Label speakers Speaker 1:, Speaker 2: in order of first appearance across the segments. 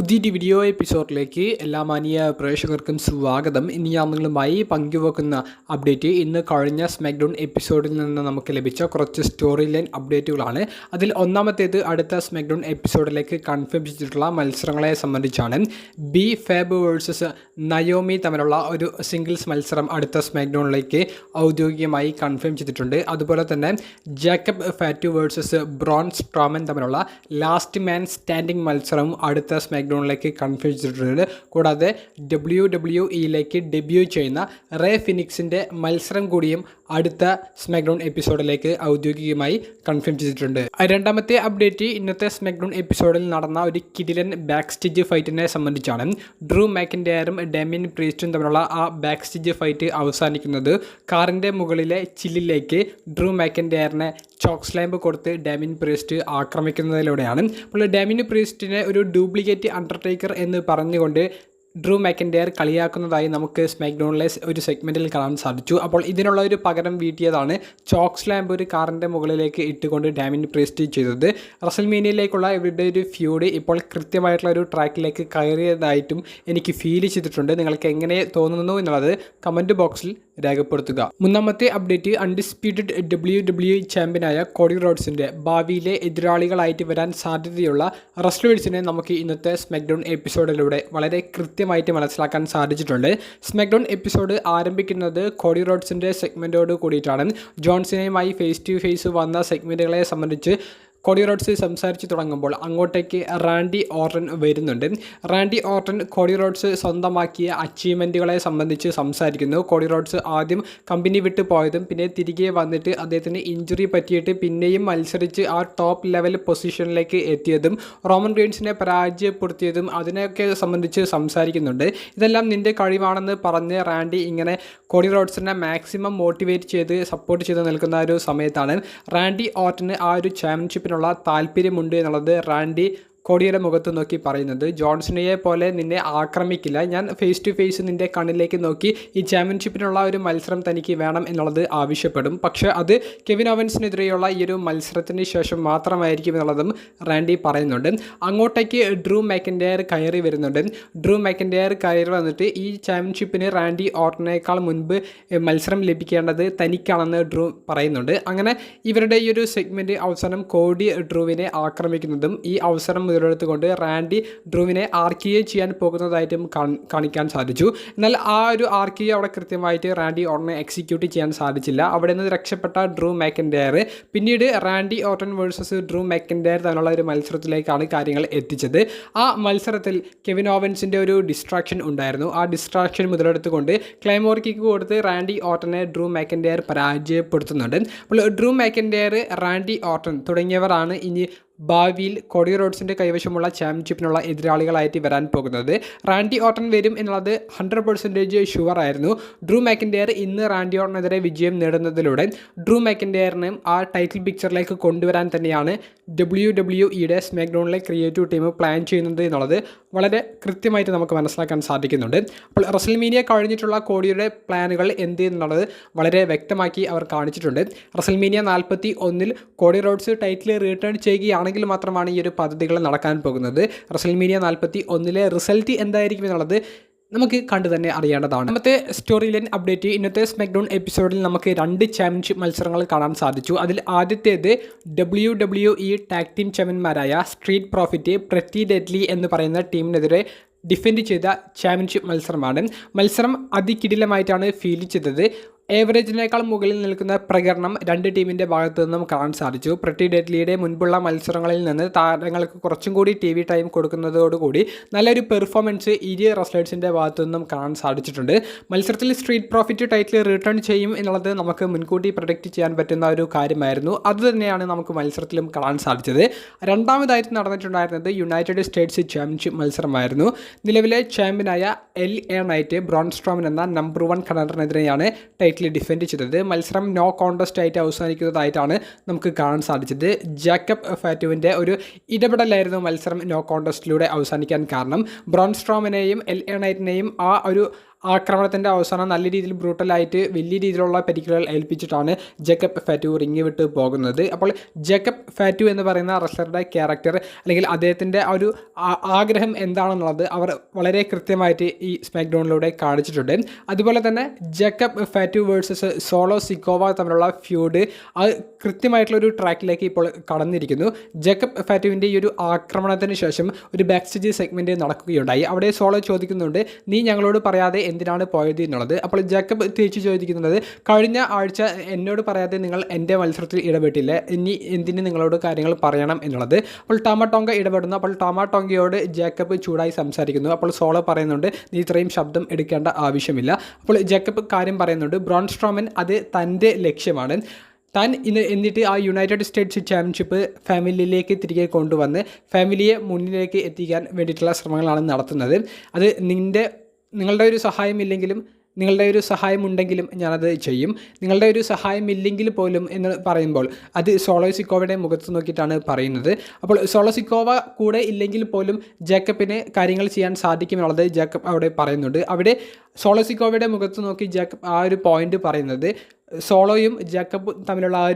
Speaker 1: പുതിയൊരു വീഡിയോ എപ്പിസോഡിലേക്ക് എല്ലാ മാന്യ പ്രേക്ഷകർക്കും സ്വാഗതം. ഇനി ഞാൻ നിങ്ങളുമായി പങ്കുവെക്കുന്ന അപ്ഡേറ്റ് ഇന്ന് കഴിഞ്ഞ സ്മാക്ഡൗൺ എപ്പിസോഡിൽ നിന്ന് നമുക്ക് ലഭിച്ച കുറച്ച് സ്റ്റോറി ലൈൻ അപ്ഡേറ്റുകളാണ്. അതിൽ ഒന്നാമത്തേത് അടുത്ത സ്മാക്ഡൗൺ എപ്പിസോഡിലേക്ക് കൺഫേം ചെയ്തിട്ടുള്ള മത്സരങ്ങളെ സംബന്ധിച്ചാണ്. ബി ഫാബ് വേഴ്സസ് നയോമി തമ്മിലുള്ള ഒരു സിംഗിൾസ് മത്സരം അടുത്ത സ്മാക്ഡൗണിലേക്ക് ഔദ്യോഗികമായി കൺഫേം ചെയ്തിട്ടുണ്ട്. അതുപോലെ തന്നെ Jacob Fatu versus brown Strowman തമ്മിലുള്ള ലാസ്റ്റ് മാൻ സ്റ്റാൻഡിംഗ് മത്സരം അടുത്ത സ്മാക്ഡൗണിലേക്ക് കൺഫേം ചെയ്തിട്ടുണ്ട്. കൂടാതെ WWE ഡെബ്യൂ ചെയ്യുന്ന റേ ഫിനിക്സിൻ്റെ മത്സരം കൂടിയും അടുത്ത സ്മാക്ഡൗൺ എപ്പിസോഡിലേക്ക് ഔദ്യോഗികമായി കൺഫേം ചെയ്തിട്ടുണ്ട്. രണ്ടാമത്തെ അപ്ഡേറ്റ് ഇന്നത്തെ സ്മാക്ഡൗൺ എപ്പിസോഡിൽ നടന്ന ഒരു കിടിലൻ ബാക്ക് സ്റ്റേജ് ഫൈറ്റിനെ സംബന്ധിച്ചാണ്. ഡ്രൂ മാക്കിൻറ്റയറും ഡാമിയൻ പ്രീസ്റ്റും തമ്മിലുള്ള ആ ബാക്ക് സ്റ്റേജ് ഫൈറ്റ് അവസാനിക്കുന്നത് കാറിൻ്റെ മുകളിലെ ചില്ലിലേക്ക് ഡ്രൂ മാക്കിൻറ്റയറിനെ ചോക്ക് സ്ലാമ്പ് കൊടുത്ത് ഡാമിയൻ പ്രീസ്റ്റ് ആക്രമിക്കുന്നതിലൂടെയാണ്. അപ്പോൾ ഡാമിയൻ പ്രീസ്റ്റിനെ ഒരു ഡ്യൂപ്ലിക്കേറ്റ് അണ്ടർടേക്കർ എന്ന് പറഞ്ഞുകൊണ്ട് ഡ്രൂ മാക്കിൻറ്റയർ കളിയാക്കുന്നതായി നമുക്ക് സ്മാക്ഡൗണിലെ ഒരു സെഗ്മെൻറ്റിൽ കാണാൻ സാധിച്ചു. അപ്പോൾ ഇതിനുള്ള ഒരു പകരം വീട്ടിയതാണ് ചോക്ക് സ്ലാമ്പ് ഒരു കാറിൻ്റെ മുകളിലേക്ക് ഇട്ടുകൊണ്ട് ഡാമിയൻ പ്രീസ്റ്റ് ചെയ്തത്. റസൽമേനിയയിലേക്കുള്ള ഇവരുടെ ഒരു ഫ്യൂഡ് ഇപ്പോൾ കൃത്യമായിട്ടുള്ള ഒരു ട്രാക്കിലേക്ക് കയറിയതായിട്ടും എനിക്ക് ഫീൽ ചെയ്തിട്ടുണ്ട്. നിങ്ങൾക്ക് എങ്ങനെ തോന്നുന്നു എന്നുള്ളത് കമൻറ്റ് ബോക്സിൽ രേഖപ്പെടുത്തുക. മൂന്നാമത്തെ അപ്ഡേറ്റ് അൺഡിസ്പ്യൂട്ടഡ് WWE ചാമ്പ്യനായ കോഡി റോഡ്സിൻ്റെ ഭാവിയിലെ എതിരാളികളായിട്ട് വരാൻ സാധ്യതയുള്ള റെസ്ലേഴ്സിനെ നമുക്ക് ഇന്നത്തെ സ്മാക്ഡൗൺ എപ്പിസോഡിലൂടെ വളരെ കൃത്യമായിട്ട് മനസ്സിലാക്കാൻ സാധിച്ചിട്ടുണ്ട്. സ്മാക്ഡൗൺ എപ്പിസോഡ് ആരംഭിക്കുന്നത് കോഡി റോഡ്സിൻ്റെ സെഗ്മെൻറ്റോട് കൂടിയിട്ടാണ്. ജോൺസിനെയുമായി ഫേസ് ടു ഫേസ് വന്ന സെഗ്മെൻറ്റുകളെ സംബന്ധിച്ച് കോഡി റോഡ്സ് സംസാരിച്ച് തുടങ്ങുമ്പോൾ അങ്ങോട്ടേക്ക് റാൻഡി ഓർട്ടൺ വരുന്നുണ്ട്. റാൻഡി ഓർട്ടൺ കോഡി റോഡ്സ് സ്വന്തമാക്കിയ അച്ചീവ്മെൻറ്റുകളെ സംബന്ധിച്ച് സംസാരിക്കുന്നു. കോഡി റോഡ്സ് ആദ്യം കമ്പനി വിട്ട് പോയതും പിന്നെ തിരികെ വന്നിട്ട് അദ്ദേഹത്തിന് ഇഞ്ചുറി പറ്റിയിട്ട് പിന്നെയും മത്സരിച്ച് ആ ടോപ്പ് ലെവൽ പൊസിഷനിലേക്ക് എത്തിയതും റോമൻ റെയിൻസിനെ പരാജയപ്പെടുത്തിയതും അതിനെയൊക്കെ സംബന്ധിച്ച് സംസാരിക്കുന്നുണ്ട്. ഇതെല്ലാം നിൻ്റെ കഴിവാണെന്ന് പറഞ്ഞ് റാൻഡി ഇങ്ങനെ കോഡി റോഡ്സിനെ മാക്സിമം മോട്ടിവേറ്റ് ചെയ്ത് സപ്പോർട്ട് ചെയ്ത് നിൽക്കുന്ന ഒരു സമയത്താണ് റാൻഡി ഓർട്ടന് ആ ഒരു ചാമ്പ്യൻഷിപ്പ് താല്പര്യമുണ്ട് എന്നുള്ളത് റാൻഡി കോഡിയുടെ മുഖത്ത് നോക്കി പറയുന്നത്. ജോൺസണിയെ പോലെ നിന്നെ ആക്രമിക്കില്ല, ഞാൻ ഫേസ് ടു ഫേസ് നിൻ്റെ കണ്ണിലേക്ക് നോക്കി ഈ ചാമ്പ്യൻഷിപ്പിനുള്ള ഒരു മത്സരം തനിക്ക് വേണം എന്നുള്ളത് ആവശ്യപ്പെടും. പക്ഷേ അത് കെവിൻ ഓവൻസിനെതിരെയുള്ള ഈ ഒരു മത്സരത്തിന് ശേഷം മാത്രമായിരിക്കും എന്നുള്ളതും റാൻഡി പറയുന്നുണ്ട്. അങ്ങോട്ടേക്ക് ഡ്രൂ മാക്കിൻറ്റയർ കയറി വരുന്നുണ്ട്. ഡ്രൂ മാക്കിൻറ്റയർ കയറി വന്നിട്ട് ഈ ചാമ്പ്യൻഷിപ്പിന് റാൻഡി ഓർട്ടനേക്കാൾ മുൻപ് മത്സരം ലഭിക്കേണ്ടത് തനിക്കാണെന്ന് ഡ്രൂ പറയുന്നുണ്ട്. അങ്ങനെ ഇവരുടെ ഈ ഒരു സെഗ്മെൻറ്റ് അവസാനം കോഡി ഡ്രൂവിനെ ആക്രമിക്കുന്നതും ഈ അവസരം മുതലെടുത്തുകൊണ്ട് റാൻഡി ഡ്രൂവിനെ ആർക്കിയെ ചെയ്യാൻ പോകുന്നതായിട്ടും കാണിക്കാൻ സാധിച്ചു. എന്നാൽ ആ ഒരു ആർക്കിയെ അവിടെ കൃത്യമായിട്ട് റാൻഡി ഓർട്ടനെ എക്സിക്യൂട്ട് ചെയ്യാൻ സാധിച്ചില്ല. അവിടെ നിന്ന് രക്ഷപ്പെട്ട ഡ്രൂ മാക്കിൻറ്റയർ പിന്നീട് റാൻഡി ഓർട്ടൺ വേഴ്സസ് ഡ്രൂ മാക്കിൻറ്റയർ തമ്മിലുള്ള ഒരു മത്സരത്തിലേക്കാണ് കാര്യങ്ങൾ എത്തിച്ചത്. ആ മത്സരത്തിൽ കെവിൻ ഓവൻസിൻ്റെ ഒരു ഡിസ്ട്രാക്ഷൻ ഉണ്ടായിരുന്നു. ആ ഡിസ്ട്രാക്ഷൻ മുതലെടുത്തുകൊണ്ട് ക്ലൈമോർ കിക്ക് കൊടുത്ത് റാൻഡി ഓർട്ടനെ ഡ്രൂ മാക്കിൻറ്റയർ പരാജയപ്പെടുത്തുന്നുണ്ട്. അപ്പോൾ ഡ്രൂ മാക്കിൻറ്റയർ, റാൻഡി ഓർട്ടൺ തുടങ്ങിയവരാണ് ഇനി ഭാവിയിൽ കോഡി റോഡ്സിൻ്റെ കൈവശമുള്ള ചാമ്പ്യൻഷിപ്പിനുള്ള എതിരാളികളായിട്ട് വരാൻ പോകുന്നത്. റാൻഡി ഓർട്ടൺ വരും എന്നുള്ളത് 100% ഷുവറായിരുന്നു. ഡ്രൂ മാക്കിൻറ്റയർ ഇന്ന് റാൻഡി ഓർട്ടനെതിരെ വിജയം നേടുന്നതിലൂടെ ഡ്രൂ മാക്കിൻറ്റയറിനെ ആ ടൈറ്റിൽ പിക്ചറിലേക്ക് കൊണ്ടുവരാൻ തന്നെയാണ് WWEയുടെ സ്മാക്ഡൗണിലെ ക്രിയേറ്റീവ് ടീം പ്ലാൻ ചെയ്യുന്നത് എന്നുള്ളത് വളരെ കൃത്യമായിട്ട് നമുക്ക് മനസ്സിലാക്കാൻ സാധിക്കുന്നുണ്ട്. അപ്പോൾ റസൽമേനിയ കഴിഞ്ഞിട്ടുള്ള കോഡിയുടെ പ്ലാനുകൾ എന്ത് എന്നുള്ളത് വളരെ വ്യക്തമാക്കി അവർ കാണിച്ചിട്ടുണ്ട്. WrestleMania 41 Cody Rhodes title return ചെയ്യുകയാണ് മാത്രമാണ് ഈ ഒരു പദ്ധതികൾ നടക്കാൻ പോകുന്നത്. റസൽമേനിയ 41 റിസൾട്ട് എന്തായിരിക്കും എന്നുള്ളത് നമുക്ക് കണ്ടു തന്നെ അറിയേണ്ടതാണ്. ഇന്നത്തെ സ്റ്റോറി ലൈൻ അപ്ഡേറ്റ് ഇന്നത്തെ സ്മാക്ഡൗൺ എപ്പിസോഡിൽ നമുക്ക് 2 ചാമ്പ്യൻഷിപ്പ് മത്സരങ്ങൾ കാണാൻ സാധിച്ചു. അതിൽ ആദ്യത്തേത് WWE ടാഗ് ടീം ചാമ്പ്യന്മാരായ സ്ട്രീറ്റ് പ്രോഫിറ്റ്, പ്രെറ്റി ഡെഡ്ലി എന്ന് പറയുന്ന ടീമിനെതിരെ ഡിഫെൻഡ് ചെയ്ത ചാമ്പ്യൻഷിപ്പ് മത്സരമാണ്. മത്സരം അതികിടിലമായിട്ടാണ് ഫീൽ ചെയ്തത്. ഏവറേജിനേക്കാൾ മുകളിൽ നിൽക്കുന്ന പ്രകടനം രണ്ട് ടീമിൻ്റെ ഭാഗത്തു നിന്നും കാണാൻ സാധിച്ചു. പ്രെറ്റി ഡെഡ്ലിയുടെ മുൻപുള്ള മത്സരങ്ങളിൽ നിന്ന് താരങ്ങൾക്ക് കുറച്ചും കൂടി TV ടൈം കൊടുക്കുന്നതോടുകൂടി നല്ലൊരു പെർഫോമൻസ് ഇരു റെസ്ലേഴ്സിൻ്റെ ഭാഗത്തു നിന്നും കാണാൻ സാധിച്ചിട്ടുണ്ട്. മത്സരത്തിൽ സ്ട്രീറ്റ് പ്രോഫിറ്റ് ടൈറ്റിൽ റിട്ടേൺ ചെയ്യും എന്നുള്ളത് നമുക്ക് മുൻകൂട്ടി പ്രൊഡിക്റ്റ് ചെയ്യാൻ പറ്റുന്ന ഒരു കാര്യമായിരുന്നു. അതുതന്നെയാണ് നമുക്ക് മത്സരത്തിലും കാണാൻ സാധിച്ചത്. രണ്ടാമതായിട്ട് നടന്നിട്ടുണ്ടായിരുന്നത് യുണൈറ്റഡ് സ്റ്റേറ്റ്സ് ചാമ്പ്യൻഷിപ്പ് മത്സരമായിരുന്നു. നിലവിലെ ചാമ്പ്യനായ LA നൈറ്റ് ബ്രോൺ സ്ട്രോമൻ എന്ന നമ്പർ 1 കണ്ടറിനെതിരെയാണ് ടൈറ്റിൽ ഡിഫെൻഡ് ചെയ്തത്. മത്സരം നോ കോൺടെസ്റ്റ് ആയിട്ട് അവസാനിക്കുന്നതായിട്ടാണ് നമുക്ക് കാണാൻ സാധിച്ചത്. ജാക്കബ് ഫാറ്റുവിൻ്റെ ഒരു ഇടപെടലായിരുന്നു മത്സരം നോ കോൺടെസ്റ്റിലൂടെ അവസാനിക്കാൻ കാരണം. ബ്രോൺ സ്ട്രോമനെയും LA നൈറ്റിനെയും ആ ഒരു ആക്രമണത്തിൻ്റെ അവസാനം നല്ല രീതിയിൽ ബ്രൂട്ടലായിട്ട് വലിയ രീതിയിലുള്ള പരിക്കുകൾ ഏൽപ്പിച്ചിട്ടാണ് ജേക്കബ് ഫാറ്റു റിങ് വിട്ട് പോകുന്നത്. അപ്പോൾ ജേക്കബ് ഫാറ്റു എന്ന് പറയുന്ന റെസ്ലറുടെ ക്യാരക്ടർ അല്ലെങ്കിൽ അദ്ദേഹത്തിൻ്റെ ആ ഒരു ആഗ്രഹം എന്താണെന്നുള്ളത് അവർ വളരെ കൃത്യമായിട്ട് ഈ സ്മാക്ക് ഡൗണിലൂടെ കാണിച്ചിട്ടുണ്ട്. അതുപോലെ തന്നെ Jacob Fatu versus solo Sikoa തമ്മിലുള്ള ഫ്യൂഡ് അത് കൃത്യമായിട്ടുള്ളൊരു ട്രാക്കിലേക്ക് ഇപ്പോൾ കടന്നിരിക്കുന്നു. ജേക്കബ് ഫാറ്റുവിൻ്റെ ഈ ഒരു ആക്രമണത്തിന് ശേഷം ഒരു ബാക്ക് സ്റ്റേജ് സെഗ്മെൻറ്റ് നടക്കുകയുണ്ടായി. അവിടെ സോളോ ചോദിക്കുന്നുണ്ട്, നീ ഞങ്ങളോട് പറയാതെ എന്തിനാണ് പോയത് എന്നുള്ളത്. അപ്പോൾ ജേക്കബ് തിരിച്ചു ചോദിക്കുന്നത്, കഴിഞ്ഞ ആഴ്ച എന്നോട് പറയാതെ നിങ്ങൾ എൻ്റെ മത്സരത്തിൽ ഇടപെട്ടില്ല, ഇനി എന്തിന് നിങ്ങളോട് കാര്യങ്ങൾ പറയണം എന്നുള്ളത്. അപ്പോൾ ടോമ ടോങ്ക ഇടപെടുന്നു. അപ്പോൾ ടോമ ടോങ്കയോട് ജേക്കബ് ചൂടായി സംസാരിക്കുന്നു. അപ്പോൾ സോളോ പറയുന്നുണ്ട്, നീ ഇത്രയും ശബ്ദം എടുക്കേണ്ട ആവശ്യമില്ല. അപ്പോൾ ജേക്കബ് കാര്യം പറയുന്നുണ്ട്, ബ്രോൺ സ്ട്രോമൻ അത് തൻ്റെ ലക്ഷ്യമാണ്, താൻ എന്നിട്ട് ആ യുണൈറ്റഡ് സ്റ്റേറ്റ്സ് ചാമ്പ്യൻഷിപ്പ് ഫാമിലിയിലേക്ക് തിരികെ കൊണ്ടുവന്ന് ഫാമിലിയെ മുന്നിലേക്ക് എത്തിക്കാൻ വേണ്ടിയിട്ടുള്ള ശ്രമങ്ങളാണ് നടത്തുന്നത്. അത് നിങ്ങളുടെ ഒരു സഹായമില്ലെങ്കിലും നിങ്ങളുടെ ഒരു സഹായമുണ്ടെങ്കിലും ഞാനത് ചെയ്യും, നിങ്ങളുടെ ഒരു സഹായമില്ലെങ്കിൽ പോലും എന്ന് പറയുമ്പോൾ അത് സോളോ സിക്കോവയുടെ മുഖത്ത് നോക്കിയിട്ടാണ് പറയുന്നത്. അപ്പോൾ സോളോ സിക്കോവ കൂടെ ഇല്ലെങ്കിൽ പോലും ജേക്കബിന് കാര്യങ്ങൾ ചെയ്യാൻ സാധിക്കുമെന്നുള്ളത് ജേക്കബ് അവിടെ പറയുന്നുണ്ട്. അവിടെ സോളോ സിക്കോവയുടെ മുഖത്ത് നോക്കി ജേക്കബ് ആ ഒരു പോയിന്റ് പറയുന്നത് സോളോയും ജേക്കബും തമ്മിലുള്ള ആ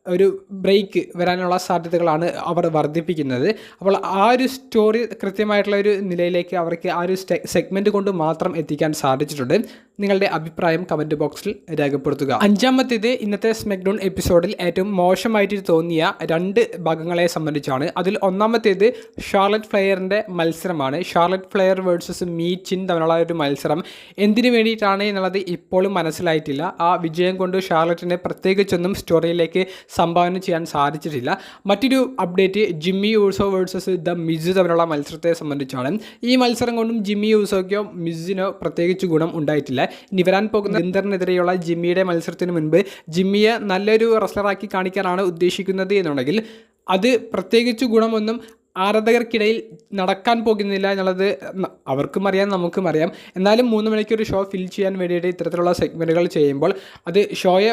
Speaker 1: ഒരു ബ്രേക്ക് വരാനുള്ള സാധ്യതകളാണ് അവർ വർദ്ധിപ്പിക്കുന്നത്. അപ്പോൾ ആ ഒരു സ്റ്റോറി കൃത്യമായിട്ടുള്ള ഒരു നിലയിലേക്ക് അവർക്ക് ആ ഒരു സെഗ്മെൻറ്റ് കൊണ്ട് മാത്രം എത്തിക്കാൻ സാധിച്ചിട്ടുണ്ട്. നിങ്ങളുടെ അഭിപ്രായം കമൻറ്റ് ബോക്സിൽ രേഖപ്പെടുത്തുക. അഞ്ചാമത്തേത് ഇന്നത്തെ സ്മാക്ക് ഡൗൺ എപ്പിസോഡിൽ ഏറ്റവും മോശമായിട്ട് തോന്നിയ 2 ഭാഗങ്ങളെ സംബന്ധിച്ചാണ്. അതിൽ ഒന്നാമത്തേത് ഷാർലറ്റ് ഫ്ലെയറിൻ്റെ മത്സരമാണ്. Charlotte Flair versus Michin തമ്മിലുള്ള ഒരു മത്സരം എന്തിനു വേണ്ടിയിട്ടാണ് എന്നുള്ളത് ഇപ്പോഴും മനസ്സിലായിട്ടില്ല. ആ വിജയം കൊണ്ട് ഷാർലറ്റിനെ പ്രത്യേകിച്ചൊന്നും സ്റ്റോറിയിലേക്ക് സംഭാവന ചെയ്യാൻ സാധിച്ചിട്ടില്ല. മറ്റൊരു update Jimmy Uso versus the Miz തമ്മിലുള്ള മത്സരത്തെ സംബന്ധിച്ചാണ്. ഈ മത്സരം കൊണ്ടും ജിമ്മി യൂസോയ്ക്കോ മിസിനോ പ്രത്യേകിച്ച് ഗുണം ഉണ്ടായിട്ടില്ല. ഇനി വരാൻ പോകുന്ന ഗിന്തറിനെതിരെയുള്ള ജിമ്മിയുടെ മത്സരത്തിന് മുൻപ് ജിമ്മിയെ നല്ലൊരു റെസ്ലറാക്കി കാണിക്കാനാണ് ഉദ്ദേശിക്കുന്നത് എന്നുണ്ടെങ്കിൽ അത് പ്രത്യേകിച്ച് ഗുണമൊന്നും ആരാധകർക്കിടയിൽ നടക്കാൻ പോകുന്നില്ല എന്നുള്ളത് അവർക്കും അറിയാം, നമുക്കും അറിയാം. എന്നാലും 3 മണിക്കൂർ ഷോ ഫിൽ ചെയ്യാൻ വേണ്ടിയിട്ട് ഇത്തരത്തിലുള്ള സെഗ്മെൻറ്റുകൾ ചെയ്യുമ്പോൾ അത് ഷോയെ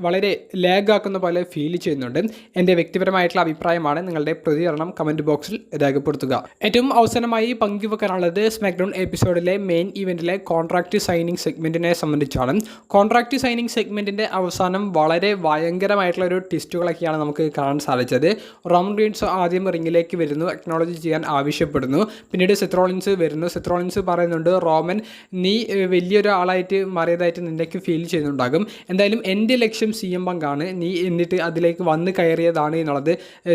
Speaker 1: വളരെ ലാഗാക്കുന്ന പോലെ ഫീൽ ചെയ്യുന്നുണ്ട്. എൻ്റെ വ്യക്തിപരമായിട്ടുള്ള അഭിപ്രായമാണ്. നിങ്ങളുടെ പ്രതികരണം കമൻറ്റ് ബോക്സിൽ രേഖപ്പെടുത്തുക. ഏറ്റവും അവസാനമായി പങ്കുവെക്കാനുള്ളത് സ്മാക്ക് ഡൗൺ എപ്പിസോഡിലെ മെയിൻ ഇവൻറ്റിലെ കോൺട്രാക്റ്റ് സൈനിങ് സെഗ്മെൻറ്റിനെ സംബന്ധിച്ചാണ്. കോൺട്രാക്റ്റ് സൈനിങ് സെഗ്മെൻറ്റിൻ്റെ അവസാനം വളരെ ഭയങ്കരമായിട്ടുള്ള ഒരു ട്വിസ്റ്റുകളൊക്കെയാണ് നമുക്ക് കാണാൻ സാധിച്ചത്. റോമൻ റീൻസ് ആദ്യം റിങ്ങിലേക്ക് വരുന്നു, അക്നോളജ് ചെയ്യാൻ ആവശ്യപ്പെടുന്നു. പിന്നീട് സെത്ത് റോളിൻസ് വരുന്നു. സെത്ത് റോളിൻസ് പറയുന്നുണ്ട്, റോമൻ നീ വലിയൊരു ആളായിട്ട് മാറിയതായിട്ട് നിനക്ക് ഫീൽ ചെയ്യുന്നുണ്ടാകും, എന്തായാലും എൻ്റെ ലക്ഷ്യം CM Punk ആണ്, നീ എന്നിട്ട് അതിലേക്ക് വന്ന് കയറിയതാണ് എന്നുള്ളത്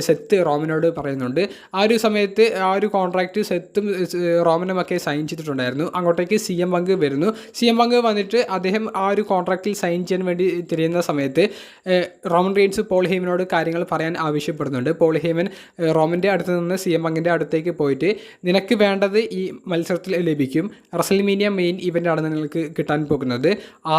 Speaker 1: സെത്ത് റോമനോട് പറയുന്നുണ്ട്. ആ ഒരു സമയത്ത് ആ ഒരു കോൺട്രാക്റ്റ് സെത്തും റോമനുമൊക്കെ സൈൻ ചെയ്തിട്ടുണ്ടായിരുന്നു. അങ്ങോട്ടേക്ക് CM Punk വരുന്നു. CM Punk വന്നിട്ട് അദ്ദേഹം ആ ഒരു കോൺട്രാക്റ്റിൽ സൈൻ ചെയ്യാൻ വേണ്ടി തിരിയുന്ന സമയത്ത് റോമൻ റീൻസ് പോൾ ഹേമനോട് കാര്യങ്ങൾ പറയാൻ ആവശ്യപ്പെടുന്നുണ്ട്. പോൾ ഹേമൻ റോമൻ്റെ അടുത്ത് നിന്ന് CM Punkന്റെ അടുത്തേക്ക് പോയിട്ട്, നിനക്ക് വേണ്ടത് ഈ മത്സരത്തിൽ ലഭിക്കും, റസൽമീനിയ മെയിൻ ഇവൻ്റാണ് നിങ്ങൾക്ക് കിട്ടാൻ പോകുന്നത്,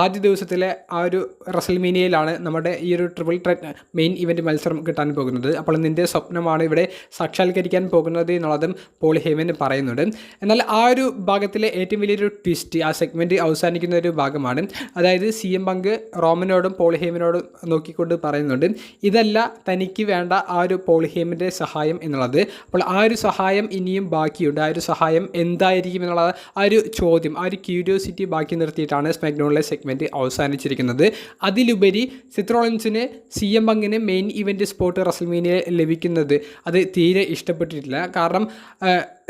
Speaker 1: ആദ്യ ദിവസത്തിലെ ആ ഒരു റസൽമീനിയയിലാണ് നമ്മുടെ ഈ ഒരു ട്രിപ്പിൾ ത്രെറ്റ് മെയിൻ ഇവൻ്റ് മത്സരം കിട്ടാൻ പോകുന്നത്, അപ്പോൾ നിൻ്റെ സ്വപ്നമാണ് ഇവിടെ സാക്ഷാത്കരിക്കാൻ പോകുന്നത് എന്നുള്ളതും പോൾ ഹേമൻ പറയുന്നുണ്ട്. എന്നാൽ ആ ഒരു ഭാഗത്തിലെ ഏറ്റവും വലിയൊരു ട്വിസ്റ്റ് ആ സെഗ്മെൻറ്റ് അവസാനിക്കുന്ന ഒരു ഭാഗമാണ്. അതായത് CM Punk റോമനോടും പോൾ ഹേമനോടും നോക്കിക്കൊണ്ട് പറയുന്നുണ്ട്, ഇതല്ല തനിക്ക് വേണ്ട ആ ഒരു പോൾ ഹേമൻ്റെ സഹായം എന്നുള്ളത്. അപ്പോൾ ആ ഒരു സഹായം ഇനിയും ബാക്കിയുണ്ട്. ആ ഒരു സഹായം എന്തായിരിക്കും എന്നുള്ള ആ ഒരു ചോദ്യം, ആ ഒരു ക്യൂരിയോസിറ്റി ബാക്കി നിർത്തിയിട്ടാണ് സ്മാക്ക് ഡൗണിലെ സെഗ്മെൻറ്റ് അവസാനിച്ചിരിക്കുന്നത്. അതിലുപരി സെത്ത് റോളിൻസിന് CM Punkന് മെയിൻ ഇവൻ്റ് സ്പോട്ട് റസൽമീനിയയിൽ ലഭിക്കുന്നത് അത് തീരെ ഇഷ്ടപ്പെട്ടിട്ടില്ല. കാരണം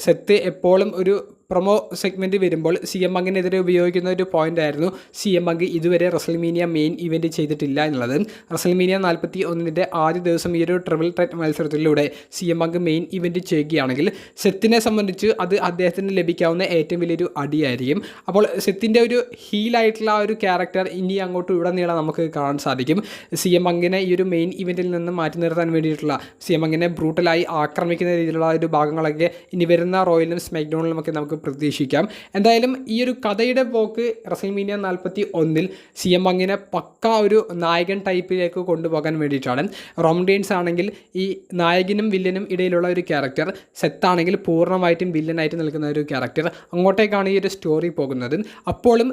Speaker 1: സെത്ത് എപ്പോഴും ഒരു പ്രൊമോ സെഗ്മെൻറ്റ് വരുമ്പോൾ CM Punkനെതിരെ ഉപയോഗിക്കുന്ന ഒരു പോയിൻ്റ് ആയിരുന്നു, CM Punk ഇതുവരെ റസൽമീനിയ മെയിൻ ഇവൻറ്റ് ചെയ്തിട്ടില്ല എന്നുള്ളത്. റസൽമീനിയ 41 ആദ്യ ദിവസം ഈ ഒരു ട്രിപ്പിൾ ത്രെറ്റ് മത്സരത്തിലൂടെ CM Punk മെയിൻ ഇവൻറ്റ് ചെയ്യുകയാണെങ്കിൽ സെത്തിനെ സംബന്ധിച്ച് അത് അദ്ദേഹത്തിന് ലഭിക്കാവുന്ന ഏറ്റവും വലിയൊരു അടിയായിരിക്കും. അപ്പോൾ സെത്തിൻ്റെ ഒരു ഹീലായിട്ടുള്ള ആ ഒരു ക്യാരക്ടർ ഇനി അങ്ങോട്ട് ഉടനീളം നമുക്ക് കാണാൻ സാധിക്കും. CM Punkനെ ഈ ഒരു മെയിൻ ഇവൻറ്റിൽ നിന്ന് മാറ്റി നിർത്താൻ വേണ്ടിയിട്ടുള്ള CM Punkനെ ബ്രൂട്ടലായി ആക്രമിക്കുന്ന രീതിയിലുള്ള ഒരു ഭാഗങ്ങളൊക്കെ ഇനി വരുന്ന റോയലിനും സ്മാക്ക് ഡൗണിലുമൊക്കെ നമുക്ക് പ്രതീക്ഷിക്കാം. എന്തായാലും ഈ ഒരു കഥയുടെ പോക്ക് റസൽമീനിയ 41 CM Punkനെ പക്ക ഒരു നായകൻ ടൈപ്പിലേക്ക് കൊണ്ടുപോകാൻ വേണ്ടിയിട്ടാണ്. റോമൻ റീൻസ് ആണെങ്കിൽ ഈ നായകനും വില്ലനും ഇടയിലുള്ള ഒരു ക്യാരക്ടർ, സെത്താണെങ്കിൽ പൂർണ്ണമായിട്ടും വില്ലനായിട്ട് നിൽക്കുന്ന ഒരു ക്യാരക്ടർ, അങ്ങോട്ടേക്കാണ് ഈ ഒരു സ്റ്റോറി പോകുന്നത്. അപ്പോഴും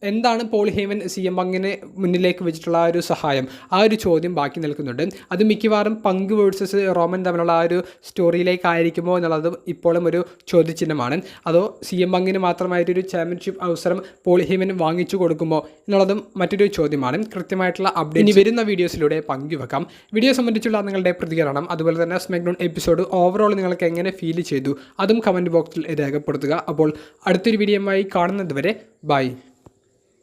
Speaker 1: എന്താണ് പോൾ ഹേമൻ CM പങ്കിന് മുന്നിലേക്ക് വെച്ചിട്ടുള്ള ആ ഒരു സഹായം, ആ ഒരു ചോദ്യം ബാക്കി നിൽക്കുന്നുണ്ട്. അത് മിക്കവാറും പങ്ക് വേഴ്സസ് റോമൻ തമ്മിലുള്ള ആ ഒരു സ്റ്റോറിയിലേക്കായിരിക്കുമോ എന്നുള്ളത് ഇപ്പോഴും ഒരു ചോദ്യചിഹ്നമാണ്. അതോ CM പങ്കിന് മാത്രമായിട്ടൊരു ചാമ്പ്യൻഷിപ്പ് അവസരം പോൾ ഹേമൻ വാങ്ങിച്ചു കൊടുക്കുമോ എന്നുള്ളതും മറ്റൊരു ചോദ്യമാണ്. കൃത്യമായിട്ടുള്ള അപ്ഡേറ്റ് ഇനി വരുന്ന വീഡിയോസിലൂടെ പങ്കുവെക്കാം. വീഡിയോ സംബന്ധിച്ചുള്ള നിങ്ങളുടെ പ്രതികരണം, അതുപോലെ തന്നെ സ്മാക്ഡൗൺ എപ്പിസോഡ് ഓവറോൾ നിങ്ങൾക്ക് എങ്ങനെ ഫീൽ ചെയ്തു അതും കമൻറ്റ് ബോക്സിൽ രേഖപ്പെടുത്തുക. അപ്പോൾ അടുത്തൊരു വീഡിയോയുമായി കാണുന്നത് വരെ ബൈ.